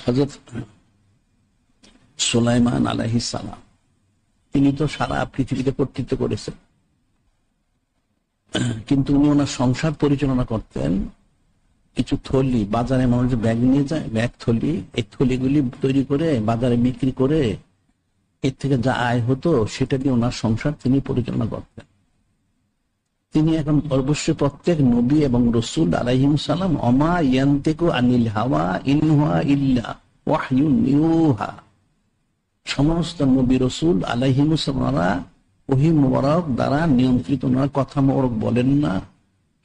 হযরত সুলাইমান আলাইহিস সালাম তিনি তো সারা পৃথিবীতে কর্তৃত্ব করেছেন, কিন্তু উনি ওনার সংসার পরিচালনা করতেন কিছু থলি, বাজারে মানুষ ব্যাগ নিয়ে যায়, ব্যাগ থলি, এই থলিগুলি তৈরি করে বাজারে বিক্রি করে এর থেকে যা আয় হতো সেটা দিয়ে ওনার সংসার তিনি পরিচালনা করতেন। তিনি এখন অবশ্যই প্রত্যেক নবী এবং রসুল আলাইহিস সালাম অমা ইয়ান্তিকু আনিল হাওয়া ইন হুয়া ইল্লা ওয়াহয়ুন ইউহা, সমস্ত নবী রসুল আলাইহিস সালামরা ওহী মুবারক দ্বারা নিয়ন্ত্রিত না, কথা মোবারক বলেন না,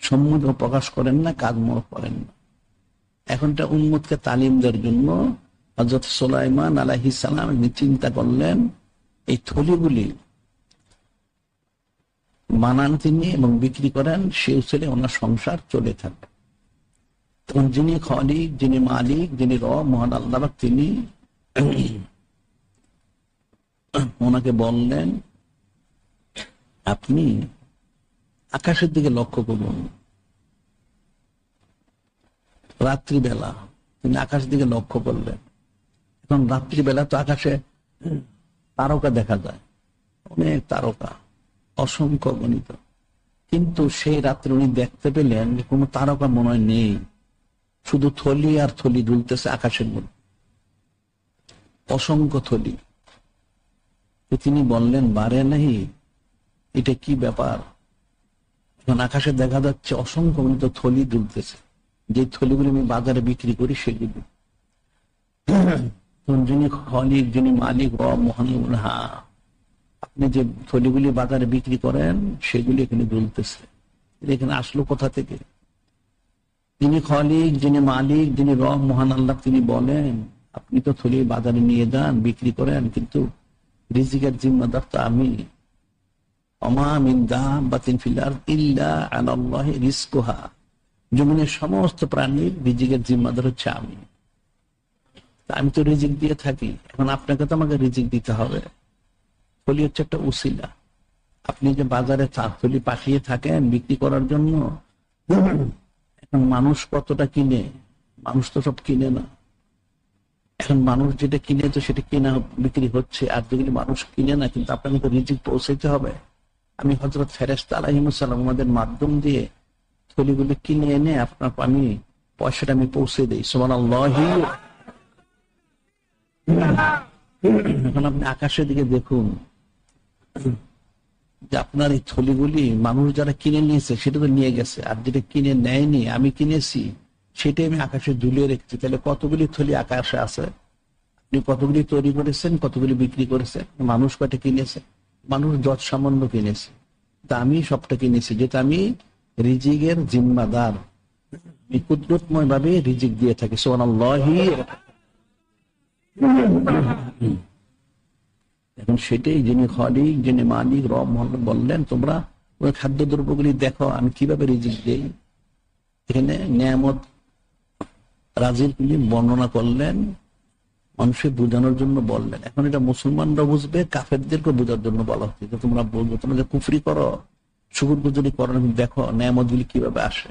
সম্মুখ প্রকাশ করেন না, কাজ মোবারক করেন না। এখনটা উম্মতকে তালিম দেওয়ার জন্য হযরত সুলাইমান আলাইহিস সালাম চিন্তা করলেন এই থলিগুলি বানান তিনি এবং বিক্রি করেন, সেই ছেলে ওনার সংসার চলে থাকে। তখন যিনি খালিক, যিনি মালিক, যিনি রব মহান আল্লাহ, তিনি ওনাকে বললেন আপনি আকাশের দিকে লক্ষ্য করুন। রাত্রিবেলা তিনি আকাশের দিকে লক্ষ্য করলেন। এখন রাত্রিবেলা তো আকাশে তারকা দেখা যায়, অনেক তারকা, অসংখ্য গণিত, কিন্তু সেই রাত্রে উনি দেখতে পেলেন যে কোনো তারকা মনে হয় নেই, শুধু থলি আর থলি ঝুলতেছে আকাশের মধ্যে, অসংখ্য থলি। তিনি বললেন বারে নাই, এটা কি ব্যাপার? এখন আকাশে দেখা যাচ্ছে অসংখ্য গণিত থলি ঝুলতেছে, যে থলিগুলি আমি বাজারে বিক্রি করি সেগুলি। যিনি খালিক, যিনি মালিক রব মহান, হ্যাঁ আপনি যে থলিগুলি বাজারে বিক্রি করেন সেগুলি এখানে ঝুলতেছে, এখানে আসলো কোথা থেকে? যিনি খালিক, যিনি মালিক, যিনি রব মহান আল্লাহ, তিনি বলেন আপনি তো থলি বাজারে নিয়ে যান, বিক্রি করেন, কিন্তু রিজিকের জিম্মাদার তো আমি। ওমা মিন দাব্বাতিন ফিল আরদ ইল্লা আলাল্লাহি রিজকুহা, জমিনের সমস্ত প্রাণীর রিজিকের জিম্মাদার হচ্ছে আমি। আমি তো রিজিক দিয়ে থাকি, এখন আপনাকে তো আমাকে রিজিক দিতে হবে। থলি হচ্ছে একটা উসিলা। আপনি যে বাজারে থলি পাঠিয়ে থাকেন বিক্রি করার জন্য, এখন মানুষ কতটা কিনে? মানুষ তো সব কিনে না। এখন মানুষ যেটা কিনে তো সেটা কিনা বিক্রি হচ্ছে, আর যেগুলি মানুষ কিনে না, কিন্তু আপনাকে তো রিজিক পৌঁছাইতে হবে। আমি হযরত ফেরেশতা আলাইহিস সালাম আমাদের মাধ্যম দিয়ে থলিগুলি কিনে এনে আপনার আমি পয়সাটা আমি পৌঁছে দিই। সুবহানাল্লাহি। এখন আপনি আকাশের দিকে দেখুন যে আপনার এই থলিগুলি মানুষ যারা কিনে নিয়েছে সেটা তো নিয়ে গেছে, আর যেটা কিনে নেয়নি আমি কিনেছি সেটাই আমি আকাশে ঝুলিয়ে রেখেছি। তাহলে কতগুলি থলি আকাশে আছে? আপনি কতগুলি তৈরি করেছেন, কতগুলি বিক্রি করেছেন? মানুষ কয়টা কিনেছে? মানুষ যত সামান্য কিনেছে, তা আমি সবটা কিনেছি, যেটা আমি রিজিকের জিম্মাদার। আমি কুদরতময় ভাবে রিজিক দিয়ে থাকি। সুবহানাল্লাহি। এখন সেটাই যিনি খালিক, যিনি মালিক রব মহান বললেন তোমরা ওই খাদ্য দ্রব্যগুলি দেখো আমি কিভাবে রিজিক দেই। এখানে নিয়ামত রাজিকগুলি বর্ণনা করলেন, মানুষের বোঝানোর জন্য বললেন। এখন এটা মুসলমানরা বুঝবে, কাফেরদেরকে বোঝার জন্য বলা হচ্ছে যে তোমরা বলবো, তোমরা যে কুফরি করো, শুকর গুজরি করো, দেখো নিয়ামতগুলি কিভাবে আসে।